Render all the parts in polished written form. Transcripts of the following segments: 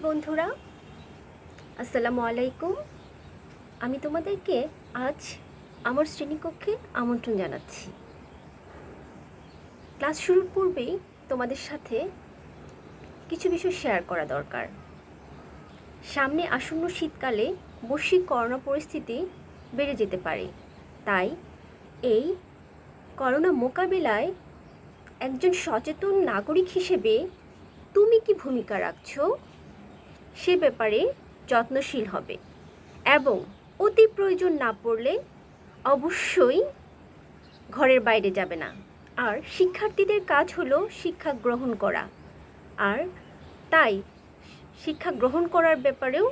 বন্ধুরা, আসসালামু আলাইকুম। আমি তোমাদেরকে আজ আমার শ্রেণীকক্ষে আমন্ত্রণ জানাচ্ছি। ক্লাস শুরুর পূর্বেই তোমাদের সাথে কিছু বিষয় শেয়ার করা দরকার। সামনে আসন্ন শীতকালে বৈশ্বিক করোনা পরিস্থিতি বেড়ে যেতে পারে, তাই এই করোনা মোকাবিলায় একজন সচেতন নাগরিক হিসেবে তুমি কি ভূমিকা রাখছো সে ব্যাপারে যত্নশীল হবে এবং অতি প্রয়োজন না পড়লে অবশ্যই ঘরের বাইরে যাবে না। আর শিক্ষার্থীদের কাজ হলো শিক্ষা গ্রহণ করা, আর তাই শিক্ষা গ্রহণ করার ব্যাপারেও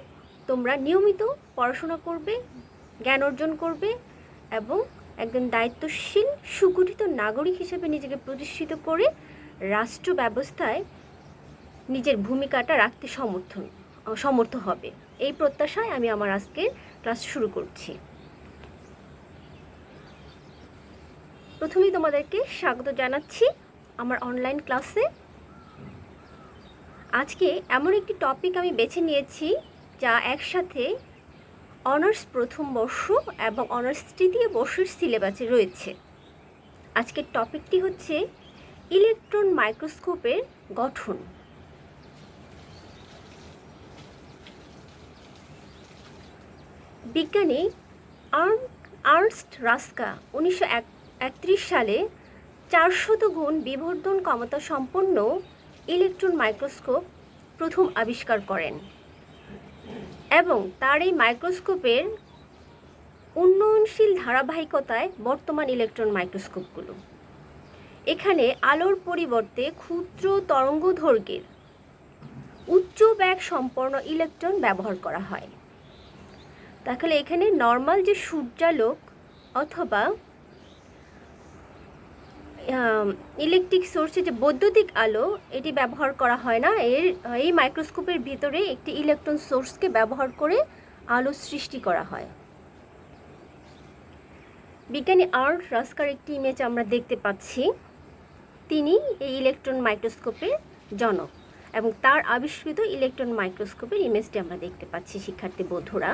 তোমরা নিয়মিত পড়াশোনা করবে, জ্ঞান অর্জন করবে এবং একজন দায়িত্বশীল সুগঠিত নাগরিক হিসেবে নিজেকে প্রতিষ্ঠিত করে রাষ্ট্র ব্যবস্থায় নিজের ভূমিকাটা রাখতে সমর্থ হবে। এই প্রত্যাশায় আমি আমার আজকের ক্লাস শুরু করছি। প্রথমেই তোমাদেরকে স্বাগত জানাচ্ছি আমার অনলাইন ক্লাসে। আজকে এমন একটি টপিক আমি বেছে নিয়েছি যা একসাথে অনার্স প্রথম বর্ষ এবং অনার্স তৃতীয় বর্ষের সিলেবাসে রয়েছে। আজকের টপিকটি হচ্ছে ইলেকট্রন মাইক্রোস্কোপের গঠন। বিজ্ঞানী আর্নস্ট রাস্কা 1931 সালে 400 গুণ বিবর্ধন ক্ষমতা সম্পন্ন ইলেকট্রন মাইক্রোস্কোপ প্রথম আবিষ্কার করেন এবং তার এই মাইক্রোস্কোপের উন্নয়নশীল ধারাবাহিকতায় বর্তমান ইলেকট্রন মাইক্রোস্কোপগুলো। এখানে আলোর পরিবর্তে ক্ষুদ্র তরঙ্গদৈর্ঘ্যের উচ্চ বেগ সম্পন্ন ইলেকট্রন ব্যবহার করা হয়। তাহলে এখানে নর্মাল যে সূর্যালোক অথবা ইলেকট্রিক সোর্সে যে বৈদ্যুতিক আলো এটি ব্যবহার করা হয় না। এই মাইক্রোস্কোপের ভিতরে একটি ইলেকট্রন সোর্সকে ব্যবহার করে আলো সৃষ্টি করা হয়। বিজ্ঞানী আর্নস্ট রাস্কার একটি ইমেজ আমরা দেখতে পাচ্ছি। তিনি এই ইলেকট্রন মাইক্রোস্কোপের জনক এবং তার আবিষ্কৃত ইলেকট্রন মাইক্রোস্কোপের ইমেজটি আমরা দেখতে পাচ্ছি শিক্ষার্থী বন্ধুরা।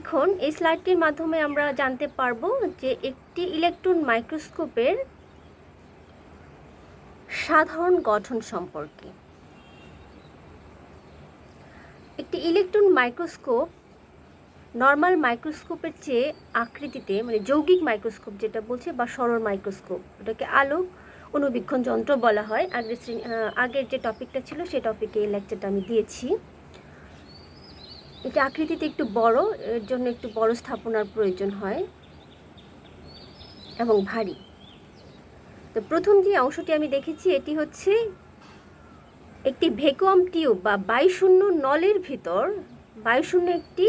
এখন এই স্লাইডটির মাধ্যমে আমরা জানতে পারবো যে একটি ইলেকট্রন মাইক্রোস্কোপের সাধারণ গঠন সম্পর্কে। একটি ইলেকট্রন মাইক্রোস্কোপ নর্মাল মাইক্রোস্কোপের চেয়ে আকৃতিতে, মানে যৌগিক মাইক্রোস্কোপ যেটা বলছে বা সরল মাইক্রোস্কোপ, ওটাকে আলোক অনুবীক্ষণ যন্ত্র বলা হয়। আগের যে টপিকটা ছিল সেই টপিকে এই লেকচারটা আমি দিয়েছি। এটা আকৃতিতে একটু বড়, এর জন্য একটু বড় স্থাপনার প্রয়োজন হয় এবং ভারী। তো প্রথম যে অংশটি আমি দেখেছি এটি হচ্ছে একটি ভ্যাকুয়াম টিউব বা বায়ুশূন্য নলের ভিতর, বায়ুশূন্য একটি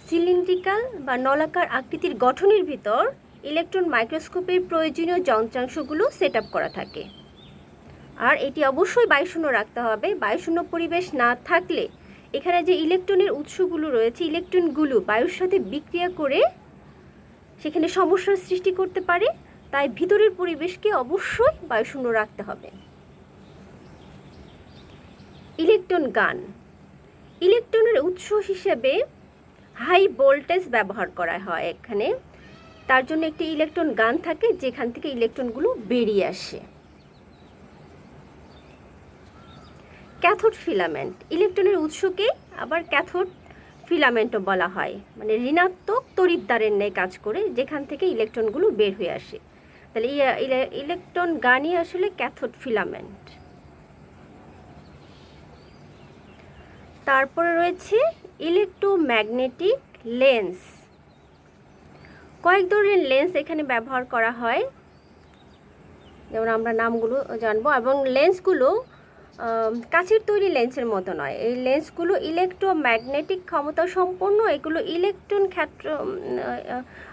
সিলিন্ড্রিক্যাল বা নলাকার আকৃতির গঠনের ভিতর ইলেকট্রন মাইক্রোস্কোপের প্রয়োজনীয় যন্ত্রাংশগুলো সেট আপ করা থাকে। আর এটি অবশ্যই বায়ুশূন্য রাখতে হবে। বায়ুশূন্য পরিবেশ না থাকলে এখানে যে ইলেকট্রনের উৎসগুলো রয়েছে, ইলেকট্রনগুলো বায়ুর সাথে বিক্রিয়া করে সেখানে সমস্যার সৃষ্টি করতে পারে। তাই ভিতরের পরিবেশকে অবশ্যই বায়ুশূন্য রাখতে হবে। ইলেকট্রন গান। ইলেকট্রনের উৎস হিসেবে হাই ভোল্টেজ ব্যবহার করা হয় এখানে। তার জন্য একটি ইলেকট্রন গান থাকে যেখান থেকে ইলেকট্রনগুলো বেরিয়ে আসে। Cathode filament. ইলেকট্রনের উৎসকে আবার ক্যাথোড ফিলামেন্টও বলা হয়, মানে ঋণাত্মক তড়িৎদ্বারের ন্যায় কাজ করে যেখান থেকে ইলেকট্রনগুলো বের হয়ে আসে। তাহলে ইলেকট্রন গানই আসলে ক্যাথোড ফিলামেন্ট। তারপরে রয়েছে ইলেকট্রোম্যাগনেটিক লেন্স। কয়েক ধরনের লেন্স এখানে ব্যবহার করা হয়, যেমন আমরা নামগুলো জানবো। এবং লেন্সগুলো কাচের তৈরি লেন্সের মতো নয়। এই লেন্সগুলো ইলেকট্রোম্যাগনেটিক ক্ষমতা সম্পন্ন। এগুলো ইলেকট্রন ক্ষেত্র,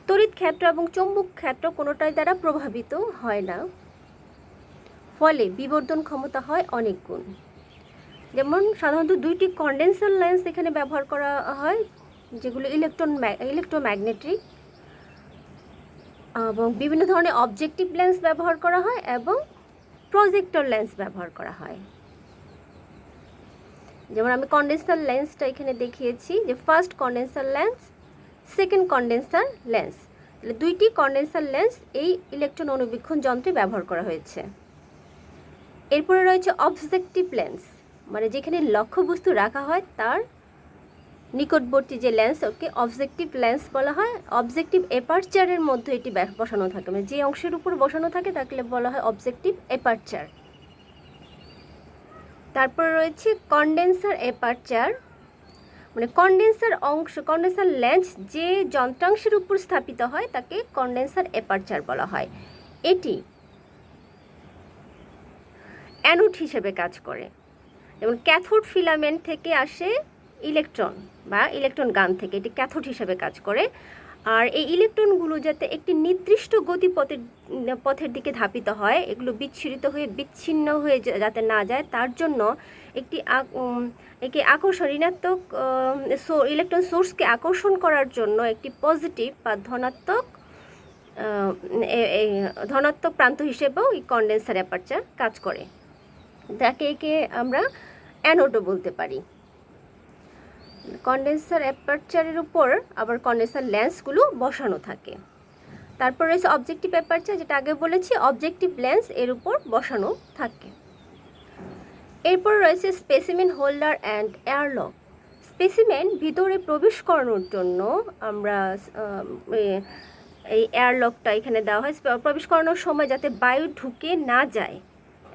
তড়িৎ ক্ষেত্র এবং চৌম্বক ক্ষেত্র কোনোটাই দ্বারা প্রভাবিত হয় না, ফলে বিবর্ধন ক্ষমতা হয় অনেক গুণ। যেমন সাধারণত দুইটি কন্ডেন্সার লেন্স এখানে ব্যবহার করা হয় যেগুলো ইলেকট্রোম্যাগনেটিক, এবং বিভিন্ন ধরনের অবজেক্টিভ লেন্স ব্যবহার করা হয় এবং প্রজেক্টর লেন্স ব্যবহার করা হয়। যেমন আমি কন্ডেন্সার লেন্সটা এখানে দেখিয়েছি যে first condenser lens, second condenser lens, তাহলে দুইটি কন্ডেন্সার লেন্স এই ইলেকট্রন অণুবীক্ষণ যন্ত্রে ব্যবহার করা হয়েছে। এরপরে রয়েছে অবজেক্টিভ লেন্স, মানে যেখানে লক্ষ্যবস্তু রাখা হয় তার নিকটবর্তী যে লেন্স, ওকে অবজেক্টিভ লেন্স বলা হয়। অবজেক্টিভ এপারচারের মধ্যে এটি বসানো থাকে, মানে যে অংশের উপর বসানো থাকে তাকে বলা হয় অবজেক্টিভ এপারচার। তারপরে রয়েছে কন্ডেন্সার এপারচার, মানে কন্ডেন্সার অংশ, কন্ডেন্সার লেন্স যে যন্ত্রাংশের উপর স্থাপিত হয় তাকে কন্ডেন্সার এপারচার বলা হয়। এটি অ্যানোড হিসেবে কাজ করে। যেমন ক্যাথোড ফিলামেন্ট থেকে আসে ইলেকট্রন বা ইলেকট্রন গান থেকে, এটি ক্যাথোড হিসেবে কাজ করে। আর এই ইলেকট্রনগুলো যাতে একটি নির্দিষ্ট পথের দিকে ধাপিত হয়, এগুলো বিচ্ছুরিত হয়ে বিচ্ছিন্ন হয়ে যাতে না যায়, তার জন্য একটি ঋণাত্মক ইলেকট্রন সোর্সকে আকর্ষণ করার জন্য একটি পজিটিভ বা ধনাত্মক প্রান্ত হিসেবেও এই কন্ডেন্সার অ্যাপারচার কাজ করে। যাকে একে আমরা অ্যানোডও বলতে পারি। কন্ডেন্সার অ্যাপারচারের উপর আবার কন্ডেন্সার লেন্সগুলো বসানো থাকে। তারপর রয়েছে অবজেক্টিভ অ্যাপারচার, যেটা আগে বলেছি অবজেক্টিভ লেন্স এর উপর বসানো থাকে। এরপর রয়েছে specimen holder and airlock. Specimen ভিতরে প্রবেশ করানোর জন্য আমরা এই এয়ারলকটা এখানে দেওয়া হয়, প্রবেশ করানোর সময় যাতে বায়ু ঢুকে না যায়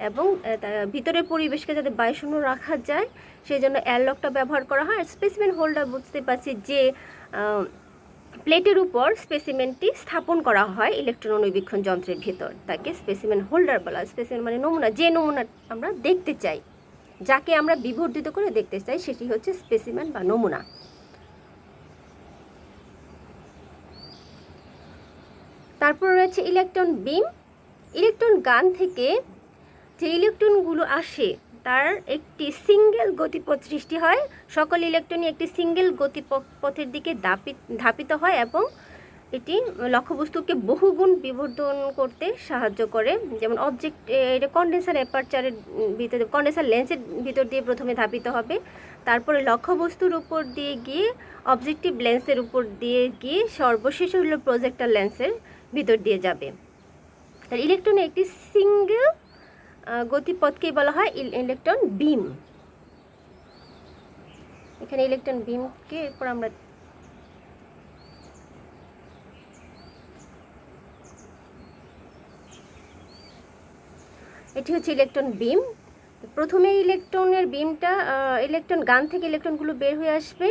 এবং ভিতরের পরিবেশকে যাতে বায়ুশূন্য রাখা যায়, সেই জন্য এয়ারলকটা ব্যবহার করা হয়। আর স্পেসিমেন হোল্ডার বুঝতে পারছি যে প্লেটের উপর স্পেসিমেনটি স্থাপন করা হয় ইলেকট্রন অণুবীক্ষণ যন্ত্রের ভেতর, তাকে স্পেসিমেন হোল্ডার বলা হয়। স্পেসিমেন মানে নমুনা, যে নমুনা আমরা দেখতে চাই, যাকে আমরা বিবর্ধিত করে দেখতে চাই, সেটি হচ্ছে স্পেসিমেন বা নমুনা। তারপর রয়েছে ইলেকট্রন বিম। ইলেকট্রন গান থেকে যে ইলেকট্রনগুলো আসে তার একটি সিঙ্গেল গতিপথ সৃষ্টি হয়। সকল ইলেকট্রনই একটি সিঙ্গেল গতিপথের দিকে ধাপিত হয় এবং এটি লক্ষ্যবস্তুকে বহুগুণ বিবর্ধন করতে সাহায্য করে। যেমন এটা কন্ডেন্সার অ্যাপারচারের ভিতরে, কন্ডেন্সার লেন্সের ভিতর দিয়ে প্রথমে ধাপিত হবে, তারপরে লক্ষ্যবস্তুর উপর দিয়ে গিয়ে অবজেক্টিভ লেন্সের উপর দিয়ে গিয়ে সর্বশেষে হলো প্রজেক্টর লেন্সের ভিতর দিয়ে যাবে। তার ইলেকট্রনের একটি সিঙ্গেল গতিপথকে বলা হয় ইলেকট্রন বিম। এখানে ইলেকট্রন বিমকে এরপর আমরা এটি হচ্ছে ইলেকট্রন বিম। প্রথমে ইলেকট্রনের বিমটা ইলেকট্রন গান থেকে ইলেকট্রনগুলো বের হয়ে আসবে,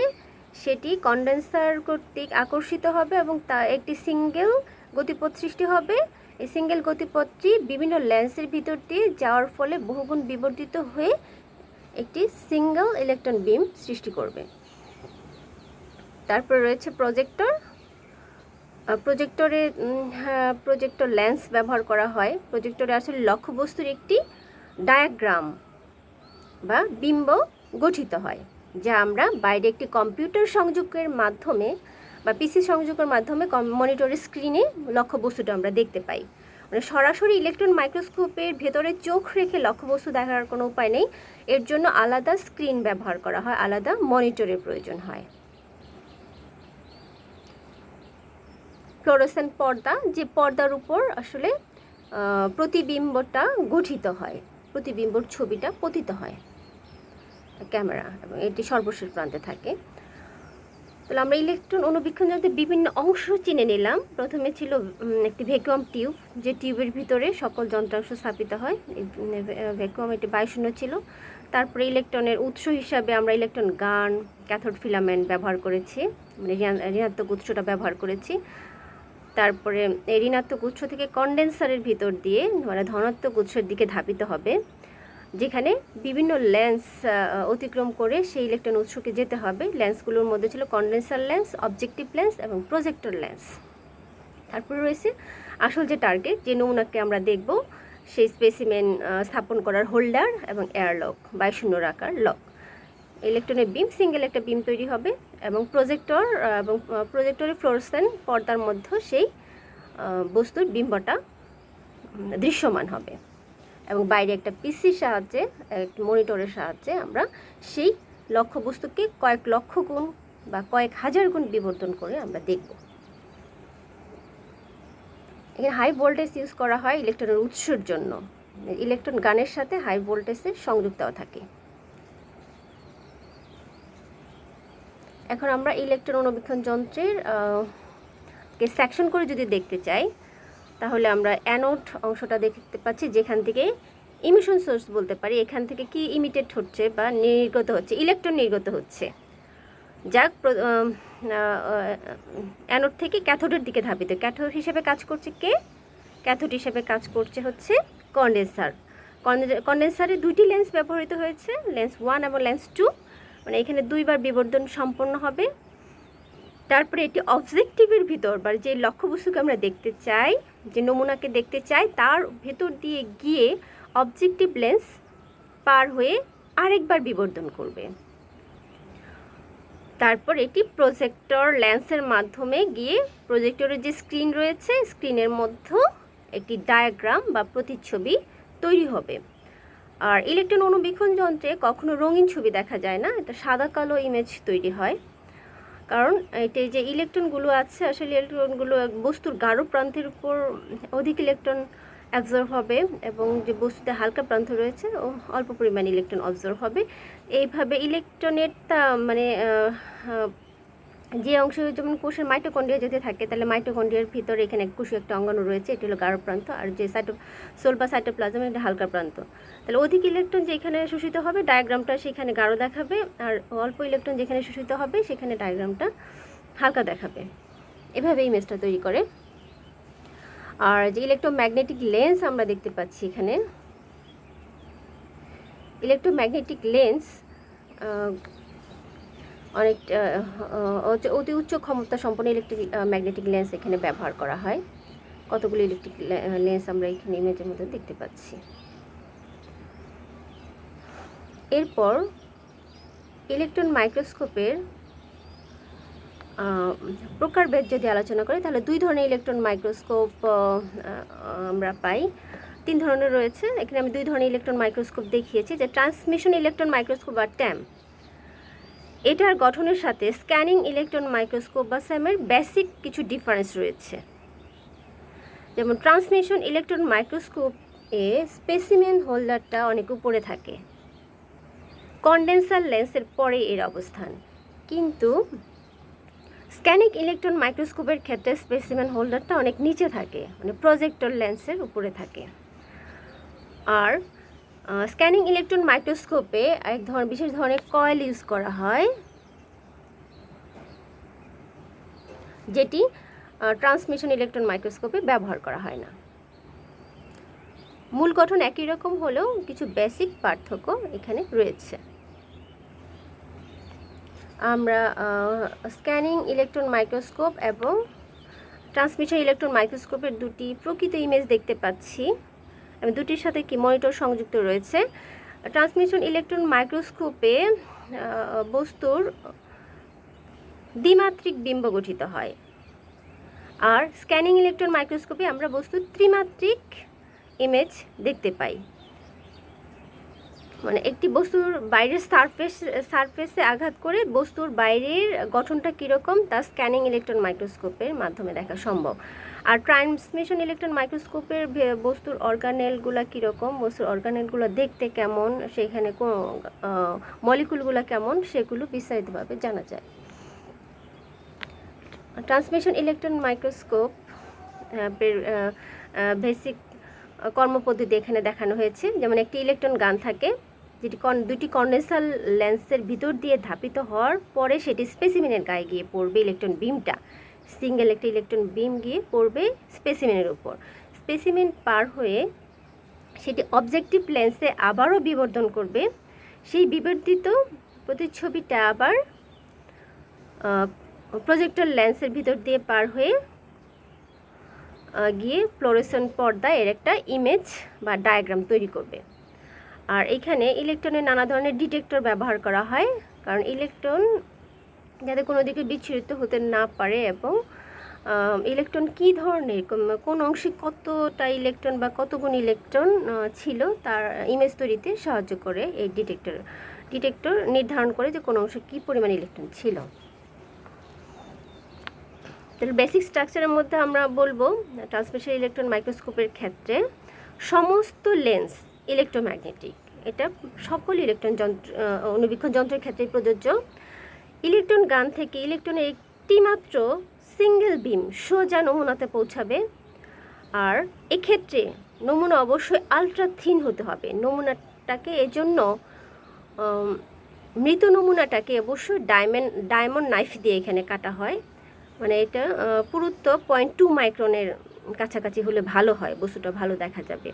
সেটি কন্ডেন্সার কর্তৃক আকর্ষিত হবে এবং তা একটি সিঙ্গেল গতিপথ সৃষ্টি হবে। এই সিঙ্গেল গতিপথটি বিভিন্ন লেন্সের ভিতর দিয়ে যাওয়ার ফলে বহুগুণ বিবর্ধিত হয়ে একটি সিঙ্গেল ইলেকট্রন বিম সৃষ্টি করবে। তারপর রয়েছে প্রজেক্টর। প্রজেক্টর লেন্স ব্যবহার করা হয়। প্রজেক্টরে আসলে লক্ষ্যবস্তুর একটি ডায়াগ্রাম বা বিম্ব গঠিত হয়, যা আমরা বাইরে একটি কম্পিউটার সংযোগের মাধ্যমে বা পিসি সংযোগের মাধ্যমে মনিটরের স্ক্রিনে লক্ষ্যবস্তুটা আমরা দেখতে পাই। মানে সরাসরি ইলেকট্রন মাইক্রোস্কোপের ভেতরে চোখ রেখে লক্ষ্যবস্তু দেখার কোনো উপায় নেই, এর জন্য আলাদা স্ক্রিন ব্যবহার করা হয়, আলাদা মনিটরের প্রয়োজন হয়। ফ্লোরোসেন্ট পর্দা, যে পর্দার উপর আসলে প্রতিবিম্বটা গঠিত হয়, প্রতিবিম্বর ছবিটা পতিত হয় ক্যামেরা, এবং এটি সর্বশেষ প্রান্তে থাকে। তাহলে আমরা ইলেকট্রন অণুবীক্ষণ যন্ত্রের বিভিন্ন অংশ চিনে নিলাম। প্রথমে ছিল একটি ভ্যাকুয়াম টিউব, যে টিউবের ভিতরে সকল যন্ত্রাংশ স্থাপিত হয়। ভ্যাকুয়াম, এটি বায়ুশূন্য ছিল। তারপরে ইলেকট্রনের উৎস হিসাবে আমরা ইলেকট্রন গান, ক্যাথোড ফিলামেন্ট ব্যবহার করেছি, মানে ঋণাত্মক উৎসটা ব্যবহার করেছি। তারপরে এই ঋণাত্মক উৎস থেকে কন্ডেন্সারের ভিতর দিয়ে মানে ধনাত্মক উৎসের দিকে ধাপিত হবে, যেখানে বিভিন্ন লেন্স অতিক্রম করে সেই ইলেকট্রন উৎসকে যেতে হবে। লেন্সগুলোর মধ্যে ছিল কন্ডেন্সার লেন্স, অবজেক্টিভ লেন্স এবং প্রজেক্টর লেন্স। তারপরে রয়েছে আসল যে টার্গেট, যে নমুনাকে আমরা দেখব, সেই স্পেসিমেন স্থাপন করার হোল্ডার এবং এয়ারলক, বায়ুশূন্য রাখার লক। ইলেকট্রনের বিম, সিঙ্গেল একটা বিম তৈরি হবে এবং প্রজেক্টরে ফ্লোরোসেন্ট পর্দার মধ্যে সেই বস্তুর বিম্বটা দৃশ্যমান হবে। এবং বাইরে একটা পিসির সাহায্যে, একটা মনিটরের সাহায্যে আমরা সেই লক্ষ্যবস্তুকে কয়েক লক্ষ গুণ বা কয়েক হাজার গুণ বিবর্তন করে আমরা দেখব। এখানে হাই ভোল্টেজ ইউজ করা হয় ইলেকট্রনের উৎসের জন্য। ইলেকট্রন গানের সাথে হাই ভোল্টেজের সংযোগ দেওয়া থাকে। এখন আমরা ইলেকট্রন অণুবীক্ষণ যন্ত্রের কে সেকশন করে যদি দেখতে চাই, তাহলে আমরা অ্যানোড অংশটা দেখতে পাচ্ছি, যেখান থেকে ইমিশন সোর্স বলতে পারি। এখান থেকে কি ইমিটেড হচ্ছে বা নির্গত হচ্ছে, ইলেকট্রন নির্গত হচ্ছে, যা অ্যানোড থেকে ক্যাথোডের দিকে ধাবিত। ক্যাথোড হিসেবে কাজ করছে কে? ক্যাথোড হিসেবে কাজ করছে হচ্ছে কন্ডেন্সার। কন্ডেন্সারে দুইটি লেন্স ব্যবহৃত হয়েছে, লেন্স 1 এবং লেন্স 2, মানে এখানে দুইবার বিবর্ধন সম্পন্ন হবে। তারপরে এটি অবজেক্টিভের ভিতর বা যে লক্ষ্যবস্তুকে আমরা দেখতে চাই, যে নমুনাকে দেখতে চাই, তার ভেতর দিয়ে গিয়ে অবজেক্টিভ লেন্স পার হয়ে আরেকবার বিবর্ধন করবে। তারপর এটি প্রজেক্টর লেন্সের মাধ্যমে গিয়ে প্রজেক্টরের যে স্ক্রিন রয়েছে, স্ক্রিনের মধ্যে একটি ডায়াগ্রাম বা প্রতিচ্ছবি তৈরি হবে। আর ইলেকট্রন অণুবীক্ষণ যন্ত্রে কখনো রঙিন ছবি দেখা যায় না, এটা সাদা কালো ইমেজ তৈরি হয়। কারণ এটি যে ইলেকট্রনগুলো আছে, আসলে ইলেকট্রনগুলো বস্তুর গাঢ় প্রান্তের উপর অধিক ইলেকট্রন অ্যাবজর্ব হবে এবং যে বস্তুতে হালকা প্রান্ত রয়েছে ও অল্প পরিমাণ ইলেকট্রন অবজর্ব হবে। এইভাবে ইলেকট্রনের মানে যে অংশ, যেমন কোষের মাইটোকন্ড্রিয়া যদি থাকে, তাহলে মাইটোকন্ড্রিয়ার ভিতরে এখানে কোষে একটা অঙ্গাণু রয়েছে, এটি হলো গাঢ় প্রান্ত, আর যে সোল বা সাইটোপ্লাজম এটা হালকা প্রান্ত। তাহলে অধিক ইলেকট্রন যেখানে শোষিত হবে ডায়াগ্রামটা সেখানে গাঢ় দেখাবে, আর অল্প ইলেকট্রন যেখানে শোষিত হবে সেখানে ডায়াগ্রামটা হালকা দেখাবে। এভাবে ইমেজটা তৈরি করে। আর যে ইলেকট্রোম্যাগনেটিক লেন্স আমরা দেখতে পাচ্ছি এখানে, ইলেকট্রোম্যাগনেটিক লেন্স অনেকটা অতি উচ্চ ক্ষমতা সম্পন্ন ম্যাগনেটিক লেন্স এখানে ব্যবহার করা হয়। কতগুলো ইলেকট্রিক লেন্স আমরা এখানে ইমেজের মধ্যে দেখতে পাচ্ছি। এরপর ইলেকট্রন মাইক্রোস্কোপের প্রকারভেদ যদি আলোচনা করি, তাহলে দুই ধরনের ইলেকট্রন মাইক্রোস্কোপ আমরা পাই। 3 ধরনের রয়েছে। এখানে আমি 2 ধরনের ইলেকট্রন মাইক্রোস্কোপ দেখিয়েছি, যে ট্রান্সমিশন ইলেকট্রন মাইক্রোস্কোপ বা ট্যাম। এটার গঠনের সাথে স্ক্যানিং ইলেকট্রন মাইক্রোস্কোপ বা স্যামের বেসিক কিছু ডিফারেন্স রয়েছে। যেমন ট্রান্সমিশন ইলেকট্রন মাইক্রোস্কোপ এ স্পেসিমেন হোল্ডারটা অনেক উপরে থাকে, কন্ডেন্সার লেন্সের পরে এর অবস্থান। কিন্তু স্ক্যানিং ইলেকট্রন মাইক্রোস্কোপের ক্ষেত্রে স্পেসিমেন হোল্ডারটা অনেক নিচে থাকে, মানে প্রজেক্টর লেন্সের উপরে থাকে। আর স্ক্যানিং ইলেকট্রন মাইক্রোস্কোপে বিশেষ ধরনের কয়েল ইউজ করা হয়, যেটি ট্রান্সমিশন ইলেকট্রন মাইক্রোস্কোপে ব্যবহার করা হয় না। মূল গঠন একই রকম হলেও কিছু বেসিক পার্থক্য এখানে রয়েছে। আমরা স্ক্যানিং ইলেকট্রন মাইক্রোস্কোপ এবং ট্রান্সমিশন ইলেকট্রন মাইক্রোস্কোপের দুটি প্রকৃত ইমেজ দেখতে পাচ্ছি এবং দুটির সাথে কি মনিটর সংযুক্ত রয়েছে। ট্রান্সমিশন ইলেকট্রন মাইক্রোস্কোপে বস্তুর দ্বিমাত্রিক বিম্ব গঠিত হয়, আর স্ক্যানিং ইলেকট্রন মাইক্রোস্কোপে আমরা বস্তুর ত্রিমাত্রিক ইমেজ দেখতে পাই। মানে একটি বস্তুর বাইরের সারফেসে আঘাত করে বস্তুর বাইরের গঠনটা কীরকম তা স্ক্যানিং ইলেকট্রন মাইক্রোস্কোপের মাধ্যমে দেখা সম্ভব। আর ট্রান্সমিশন ইলেকট্রন মাইক্রোস্কোপের বস্তুর অর্গানেলগুলো কীরকম, বস্তুর অর্গানেলগুলো দেখতে কেমন, সেখানে মলিকুলগুলো কেমন, সেগুলো বিস্তারিতভাবে জানা যায়। ট্রান্সমিশন ইলেকট্রন মাইক্রোস্কোপ বেসিক কর্মপদ্ধতি এখানে দেখানো হয়েছে। যেমন একটি ইলেকট্রন গান থাকে, যেটি দুটি কন্ডেন্সার লেন্সের ভিতর দিয়ে ধাপিত হওয়ার পরে সেটি স্পেসিমেনের গায়ে গিয়ে পড়বে। ইলেকট্রন বিমটা সিঙ্গেল একটি ইলেকট্রন বিম গিয়ে পড়বে স্পেসিমেনের উপর। স্পেসিমেন পার হয়ে সেটি অবজেক্টিভ লেন্সে আবারও বিবর্ধন করবে। সেই বিবর্ধিত প্রতিচ্ছবিটা আবার প্রজেক্টর লেন্সের ভিতর দিয়ে পার হয়ে গিয়ে ফ্লোরোসেন্ট পর্দায় এর একটা ইমেজ বা ডায়াগ্রাম তৈরি করবে। আর এখানে ইলেকট্রনের নানা ধরনের ডিটেক্টর ব্যবহার করা হয়, কারণ ইলেকট্রন যাতে কোনো দিকে বিচ্ছুরিত হতে না পারে এবং ইলেকট্রন কী ধরনের, কোন অংশে কতটা ইলেকট্রন বা কতগুণ ইলেকট্রন ছিল তার ইমেজ তৈরিতে সাহায্য করে এই ডিটেক্টর নির্ধারণ করে যে কোন অংশে কী পরিমাণ ইলেকট্রন ছিল। তাহলে বেসিক স্ট্রাকচারের মধ্যে আমরা বলবো ট্রান্সমিশন ইলেকট্রন মাইক্রোস্কোপের ক্ষেত্রে সমস্ত লেন্স ইলেকট্রোম্যাগনেটিক, এটা সকল ইলেকট্রন যন্ত্র অনুবীক্ষণ যন্ত্রের ক্ষেত্রে প্রযোজ্য। ইলেকট্রন গান থেকে ইলেকট্রনের একটি মাত্র সিঙ্গেল বিম সোজা নমুনাতে পৌঁছাবে, আর এক্ষেত্রে নমুনা অবশ্যই আলট্রা থিন হতে হবে। নমুনাটাকে এজন্য মৃত নমুনাটাকে অবশ্যই ডায়মন্ড নাইফ দিয়ে এখানে কাটা হয়, মানে এটা পুরুত্ব 0.2 মাইক্রনের কাছাকাছি হলে ভালো হয়, বস্তুটা ভালো দেখা যাবে।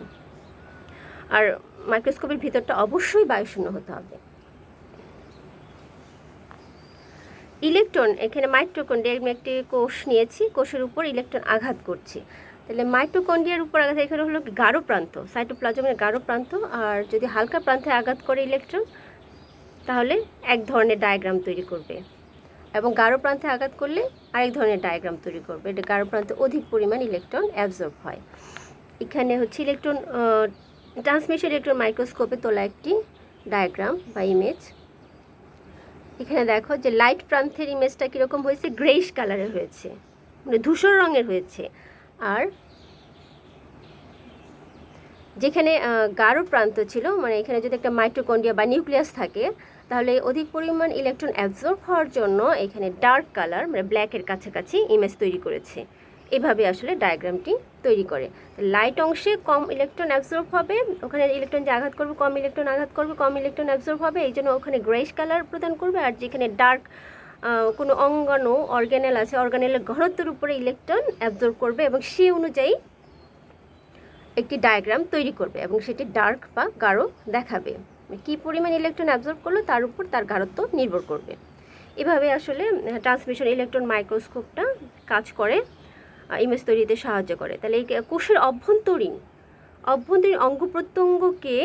আর মাইক্রোস্কোপের ভিতরটা অবশ্যই বায়ুশূন্য হতে হবে। ইলেকট্রন এখানে মাইটোকন্ড্রিয়া একটি কোষ নিয়েছি, কোষের উপর ইলেকট্রন আঘাত করছে। তাহলে মাইটোকন্ড্রিয়ার উপর আঘাত এখানে হলো গাঢ় প্রান্ত, সাইটোপ্লাজমের গাঢ় প্রান্ত। আর যদি হালকা প্রান্তে আঘাত করে ইলেকট্রন তাহলে এক ধরনের ডায়াগ্রাম তৈরি করবে, এবং গাঢ় প্রান্তে আঘাত করলে আরেক ধরনের ডায়াগ্রাম তৈরি করবে। এটা গাঢ় প্রান্তে অধিক পরিমাণ ইলেকট্রন অ্যাবজর্ব হয়। এখানে হচ্ছে ইলেকট্রন ট্রান্সমিশন ইলেকট্রন মাইক্রোস্কোপে তোলা একটি ডায়াগ্রাম বা ইমেজ। এখানে দেখো যে লাইট প্রান্তের ইমেজটা কীরকম হয়েছে, গ্রেইশ কালারের হয়েছে, মানে ধূসর রঙের হয়েছে। আর যেখানে গাঢ় প্রান্ত ছিল, মানে এখানে যদি একটা মাইটোকন্ড্রিয়া বা নিউক্লিয়াস থাকে তাহলে অধিক পরিমাণ ইলেকট্রন অ্যাবজর্ব হওয়ার জন্য এখানে ডার্ক কালার মানে ব্ল্যাকের কাছাকাছি ইমেজ তৈরি করেছে। এভাবে আসলে ডায়াগ্রামটি তৈরি করে। লাইট অংশে কম ইলেকট্রন অ্যাবজর্ব হবে, ওখানে ইলেকট্রন যে আঘাত করবে কম ইলেকট্রন আঘাত করবে, কম ইলেকট্রন অ্যাবজর্ব হবে, এই জন্য ওখানে গ্রেইশ কালার প্রদান করবে। আর যেখানে ডার্ক কোনো অঙ্গাণু অর্গানেল আছে, অর্গানেলের ঘনত্বের উপরে ইলেকট্রন অ্যাবজর্ব করবে এবং সেই অনুযায়ী একটি ডায়াগ্রাম তৈরি করবে এবং সেটি ডার্ক বা গাঢ় দেখাবে। কী পরিমাণ ইলেকট্রন অ্যাবজর্ব করলো তার উপর তার গাঢ়ত্ব নির্ভর করবে। এভাবে আসলে ট্রান্সমিশন ইলেকট্রন মাইক্রোস্কোপটা কাজ করে, ইমেজ তৈরিতে সাহায্য করে। তাহলে এই কোষের অভ্যন্তরীণ অঙ্গ প্রত্যঙ্গকে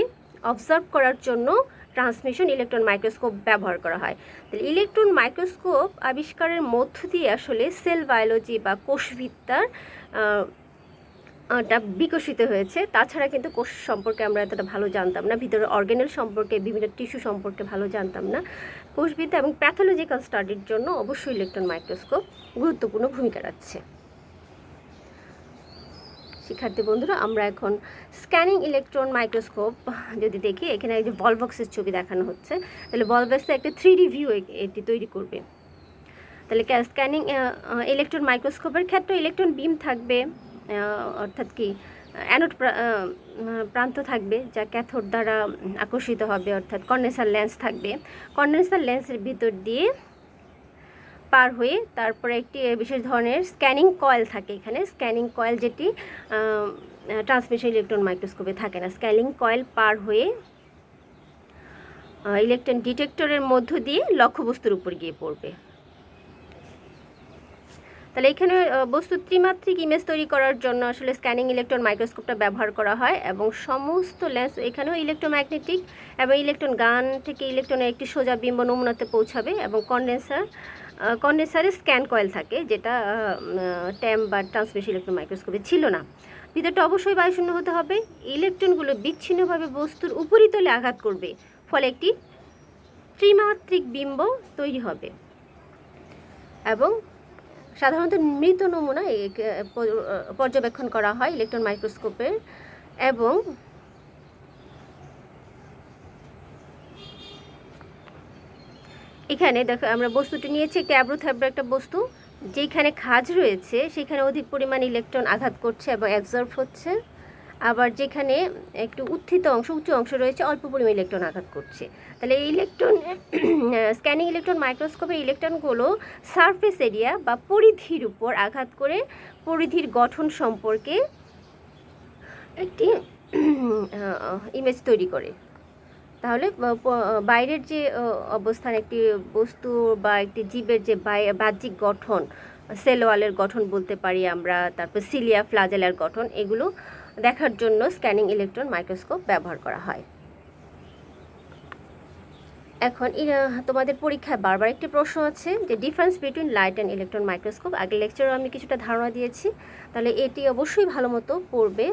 অবজার্ভ করার জন্য ট্রান্সমিশন ইলেকট্রন মাইক্রোস্কোপ ব্যবহার করা হয়। তাহলে ইলেকট্রন মাইক্রোস্কোপ আবিষ্কারের মধ্য দিয়ে আসলে সেল বায়োলজি বা কোষবিদ্যার টা বিকশিত হয়েছে। তাছাড়া কিন্তু কোষ সম্পর্কে আমরা এতটা ভালো জানতাম না, ভিতরে অর্গানেল সম্পর্কে, বিভিন্ন টিস্যু সম্পর্কে ভালো জানতাম না। কোষবিদ্যা এবং প্যাথোলজিক্যাল স্টাডির জন্য অবশ্যই ইলেকট্রন মাইক্রোস্কোপ গুরুত্বপূর্ণ ভূমিকা রাখছে। শিক্ষার্থী বন্ধুরা, আমরা এখন স্ক্যানিং ইলেকট্রন মাইক্রোস্কোপ যদি দেখি, এখানে এই যে বল বক্সের ছবি দেখানো হচ্ছে, তাহলে বল বক্সে একটা 3D ভিউ এটি তৈরি করবে। তাহলে স্ক্যানিং ইলেকট্রন মাইক্রোস্কোপের ক্ষেত্রে ইলেকট্রন বিম থাকবে, অর্থাৎ কি অ্যানোড প্রান্ত থাকবে যা ক্যাথোড দ্বারা আকর্ষিত হবে, অর্থাৎ কন্ডেন্সার লেন্স থাকবে। কন্ডেন্সার লেন্সের ভিতর দিয়ে পার হয়ে তারপরে একটি বিশেষ ধরনের স্ক্যানিং কয়েল থাকে এখানে। স্ক্যানিং কয়েল যেটি ট্রান্সমিশন ইলেকট্রন মাইক্রোস্কোপে থাকে না। স্ক্যানিং কয়েল পার হয়ে ইলেকট্রন ডিটেক্টরের মধ্য দিয়ে লক্ষ্যবস্তুর উপর গিয়ে পড়বে। তাহলে এখানে বস্তুর ত্রিমাত্রিক ইমেজ তৈরি করার জন্য আসলে স্ক্যানিং ইলেকট্রন মাইক্রোস্কোপটা ব্যবহার করা হয়, এবং সমস্ত লেন্স এখানেও ইলেকট্রোম্যাগনেটিক, এবং ইলেকট্রন গান থেকে ইলেকট্রনের একটি সোজা বিম্ব নমুনাতে পৌঁছাবে, এবং কন্ডেন্সারে স্ক্যান কয়েল থাকে, যেটা ট্যাম বা ট্রান্সমিশন ইলেকট্রন মাইক্রোস্কোপে ছিল না। ভিতরটা অবশ্যই বায়ুশূন্য হতে হবে। ইলেকট্রনগুলো বিচ্ছিন্নভাবে বস্তুর উপরিতলে আঘাত করবে, ফলে একটি ত্রিমাত্রিক বিম্ব তৈরি হবে। এবং সাধারণত মৃত নমুনা পর্যবেক্ষণ করা হয় ইলেকট্রন মাইক্রোস্কোপে। এবং এখানে দেখো আমরা বস্তুটি নিয়েছি একটি অ্যাব্রোথ্যাব্রো একটা বস্তু, যেখানে খাঁজ রয়েছে সেখানে অধিক পরিমাণ ইলেকট্রন আঘাত করছে এবং অ্যাবজর্ব হচ্ছে, আবার যেখানে একটু উঁচু অংশ রয়েছে অল্প পরিমাণ ইলেকট্রন আঘাত করছে। তাহলে এই স্ক্যানিং ইলেকট্রন মাইক্রোস্কোপের ইলেকট্রনগুলো সারফেস এরিয়া বা পরিধির উপর আঘাত করে পরিধির গঠন সম্পর্কে একটি ইমেজ তৈরি করে। তাহলে বাইরের যে অবস্থান একটি বস্তু বা একটি জীবের যে বাহ্যিক গঠন, সেল ওয়ালের গঠন বলতে পারি আমরা, তারপর সিলিয়া ফ্লাজেলার গঠন, এগুলো দেখার জন্য স্ক্যানিং ইলেকট্রন মাইক্রোস্কোপ ব্যবহার করা হয়। এখন তোমাদের পরীক্ষায় বারবার একটি প্রশ্ন আছে যে difference between light and electron microscope. আগের লেকচারে আমি কিছুটা ধারণা দিয়েছি, তাহলে এটি অবশ্যই ভালো মতো পড়বে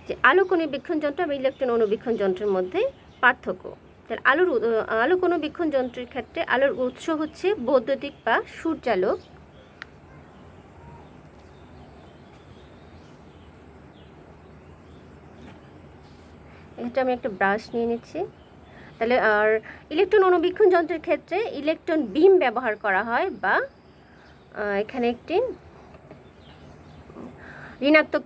যে আলোক অণুবীক্ষণ যন্ত্র এবং ইলেকট্রন অণুবীক্ষণ যন্ত্রের মধ্যে পার্থক্য। তাহলে আলোক অণুবীক্ষণ যন্ত্রের ক্ষেত্রে আলোর উৎস হচ্ছে বৈদ্যুতিক বা সূর্যালোক। এটা আমি একটা ব্রাশ নিয়ে নিচ্ছি। তাহলে আর ইলেকট্রন অণুবীক্ষণ যন্ত্রের ক্ষেত্রে ইলেকট্রন বিম ব্যবহার করা হয়, বা এখানে একটি ঋণাত্মক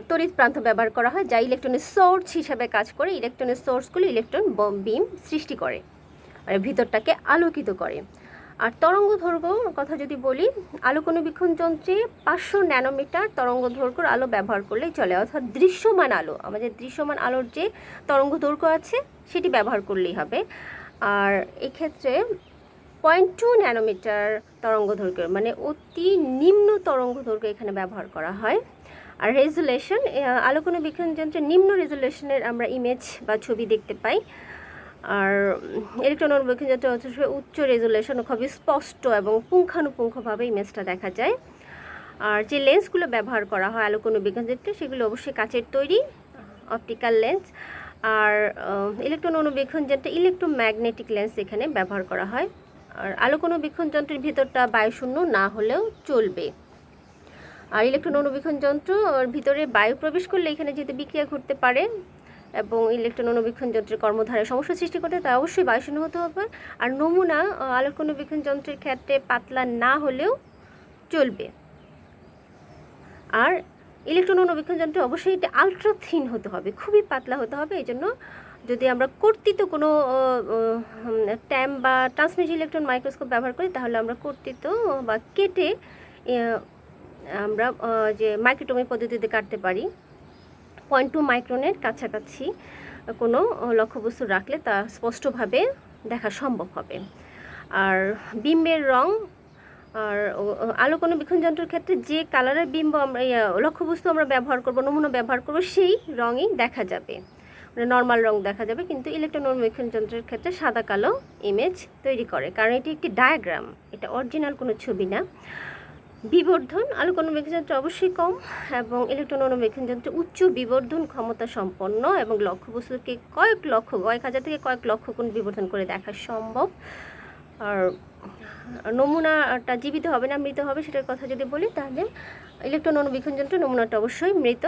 তড়িৎ প্রান্ত ব্যবহার করা হয়, যা ইলেকট্রনের সোর্স হিসাবে কাজ করে। ইলেকট্রনের সোর্সগুলো ইলেকট্রন বিম সৃষ্টি করে আর ভিতরটাকে আলোকিত করে। আর তরঙ্গ দৈর্ঘ্যর কথা যদি বলি, আলোক অণুবীক্ষণ যন্ত্রে 500 ন্যানোমিটার তরঙ্গ দৈর্ঘ্যের আলো ব্যবহার করলেই চলে, অর্থাৎ দৃশ্যমান আলো, আমাদের দৃশ্যমান আলোর যে তরঙ্গ দৈর্ঘ্য আছে সেটি ব্যবহার করলেই হবে। আর এক্ষেত্রে 0.2 ন্যানোমিটার তরঙ্গ দৈর্ঘ্য, মানে অতি নিম্ন তরঙ্গ দৈর্ঘ্য এখানে ব্যবহার করা হয়। আর রেজুলেশন, আলোক অণুবীক্ষণ যন্ত্রে নিম্ন রেজুলেশনের আমরা ইমেজ বা ছবি দেখতে পাই। আর ইলেকট্রন অণুবীক্ষণ যন্ত্রে উচ্চ রেজুলেশন, খুবই স্পষ্ট এবং পুঙ্খানুপুঙ্খভাবে ইমেজটা দেখা যায়। আর যে লেন্সগুলো ব্যবহার করা হয় আলোক অণুবীক্ষণ যন্ত্রে, সেগুলো অবশ্যই কাচের তৈরি, অপটিক্যাল লেন্স। আর ইলেকট্রন অণুবীক্ষণ যন্ত্রে ইলেকট্রোম্যাগনেটিক লেন্স এখানে ব্যবহার করা হয়। আর আলোক অণুবীক্ষণ যন্ত্রের ভিতরটা বায়ুশূন্য না হলেও চলবে। আর ইলেকট্রন অণুবীক্ষণ যন্ত্রের ভিতরে বায়ু প্রবেশ করলে এখানে যেহেতু বিক্রিয়া ঘটতে পারে এবং ইলেকট্রন অণুবীক্ষণ যন্ত্রের কর্মধারায় সমস্যা সৃষ্টি করতে, তা অবশ্যই বায়ুশূন্য হতে হবে। আর নমুনা আলোক অণুবীক্ষণ যন্ত্রের ক্ষেত্রে পাতলা না হলেও চলবে। আর ইলেকট্রন অণুবীক্ষণ যন্ত্রে অবশ্যই এটা আলট্রা থিন হতে হবে, খুবই পাতলা হতে হবে। এই জন্য যদি আমরা কর্তৃত কোনো ট্যাম বা ট্রান্সমিট ইলেকট্রন মাইক্রোস্কোপ ব্যবহার করি, তাহলে আমরা কর্তৃত বা কেটে আমরা যে মাইক্রোটমি পদ্ধতিতে কাটতে পারি। 0.2 মাইক্রনের কাছাকাছি কোনো লক্ষ্যবস্তু রাখলে তা স্পষ্টভাবে দেখা সম্ভব হবে। আর বিম্বের রং, আর আলোক অণুবীক্ষণ যন্ত্রের ক্ষেত্রে যে কালারের বিম্ব আমরা লক্ষ্যবস্তু আমরা ব্যবহার করব, নমুনা ব্যবহার করব, সেই রঙই দেখা যাবে, মানে নর্মাল রং দেখা যাবে। কিন্তু ইলেকট্রন অণুবীক্ষণ যন্ত্রের ক্ষেত্রে সাদা কালো ইমেজ তৈরি করে, কারণ এটি একটি ডায়াগ্রাম, এটা অরিজিনাল কোনো ছবি না। বিবর্ধন, আলোক অণুবীক্ষণ যন্ত্র অবশ্যই কম এবং ইলেকট্রন অণুবীক্ষণ যন্ত্র উচ্চ বিবর্ধন ক্ষমতা সম্পন্ন এবং লক্ষ্যবস্তুকে কয়েক হাজার থেকে কয়েক লক্ষ গুণ বিবর্ধন করে দেখা সম্ভব। আর নমুনাটা জীবিত হবে না মৃত হবে সেটার কথা যদি বলি, তাহলে ইলেকট্রন অণুবীক্ষণ যন্ত্রে নমুনাটা অবশ্যই মৃত।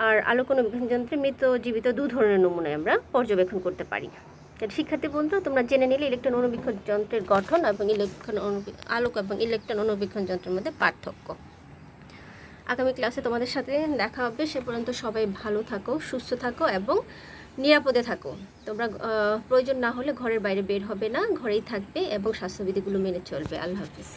আর আলোক অণুবীক্ষণ যন্ত্রে মৃত জীবিত দু ধরনের নমুনায় আমরা পর্যবেক্ষণ করতে পারি। শিক্ষার্থী বন্ধুরা, তোমরা জেনে নিলে ইলেকট্রন অণুবীক্ষণ যন্ত্রের গঠন এবং আলোক এবং ইলেকট্রন অণুবীক্ষণ যন্ত্রের মধ্যে পার্থক্য। আগামী ক্লাসে তোমাদের সাথে দেখা হবে। সে পর্যন্ত সবাই ভালো থাকো, সুস্থ থাকো এবং নিরাপদে থাকো। তোমরা প্রয়োজন না হলে ঘরের বাইরে বের হবে না, ঘরেই থাকবে এবং স্বাস্থ্যবিধিগুলো মেনে চলবে। আল্লাহ হাফিজ।